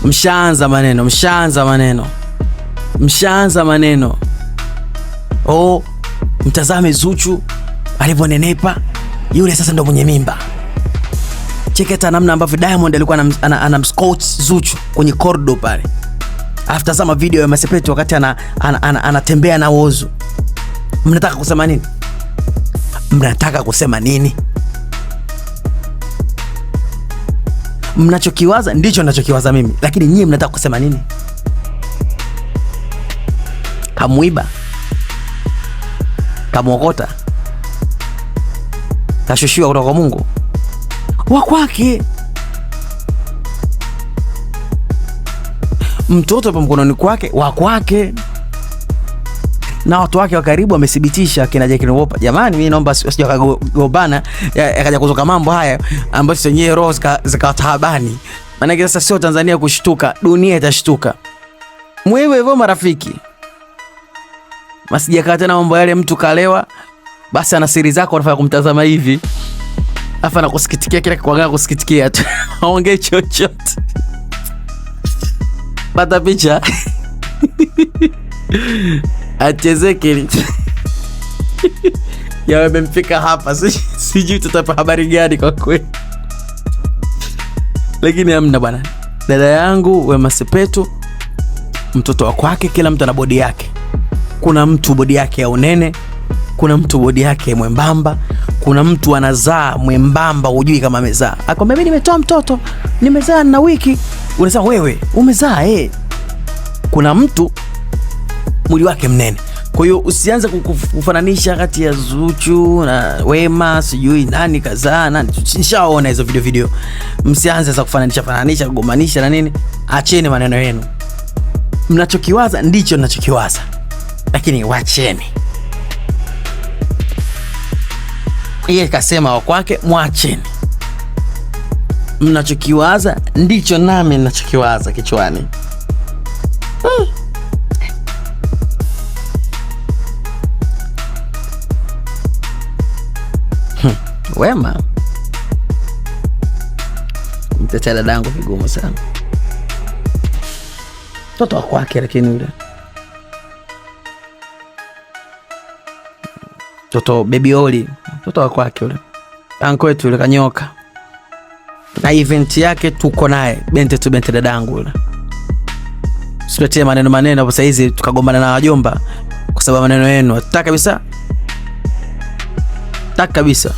Mshaanza maneno. Oh, mtazame Zuchu alivyonenepa. Yule sasa ndo mwenye mimba. Cheketa namna ambavyo Diamond alikuwa anamscout Zuchu kwenye corridor pale. Tazama video ya Masepetu wakati anatembea na Whozu. Mnataka kusema nini? Mnachokiwaza ndicho ninachokiwaza mimi, lakini nyinyi mnataka kusema nini? Kamuiba, kamuokota, kashushiwa kutoka kwa Mungu wa kwake. Mtoto hapo mkononi kwake, wa kwake, na watu wake wa karibu wamethibitisha kina Jackie Ropa. Jamani, mimi naomba usije kagombana akaja kuzoka mambo haya ambayo senyewe roho zikatahabani. Maana sasa sio Tanzania kushtuka, dunia itashtuka. Mwewe hivyo marafiki. Masija tena mambo yale, mtu kalewa basi ana siri zako unafanya kumtazama hivi. Afa na kusikitikia kila kuangalia kusikitikia tu. Aongee chochote. Pata picha. Achezeke. Ya mmefika hapa, sijui tutapa habari gani kwa kweli. Lakini hamna bwana. Dada yangu Wema Sepetu, mtoto wa kwake, kila mtu ana bodi yake. Kuna mtu bodi yake ya unene, kuna mtu bodi yake mwembamba, kuna mtu anazaa mwembamba hujui kama amezaa. Akwambia mimi nimetoa mtoto, nimezaa na wiki. Unasema wewe umezaa Kuna mtu mwili wake mnene. Kwa hiyo usianze kufananisha kati ya Zuchu na Wema, sijui nani kazaa nani. Nishaona hizo video. Msianze sasa kufananisha kugomanisha na nini. Acheni maneno yenu. Mnachokiwaza ndicho ninachokiwaza, lakini wacheni. Yeye kasema wa kwake, mwacheni. Mnachokiwaza ndicho nami ninachokiwaza kichwani. Wema mtetea dadangu vigumu sana. Mtoto wa kwake, lakini yule mtoto baby Oli, mtoto wa kwake yule. Anko wetu yule kanyoka. Na event yake tuko naye, bente dadangu yule. Usipetie maneno hapo sasa hizi tukagombana na wajomba kwa sababu maneno yenu. Hataki kabisa.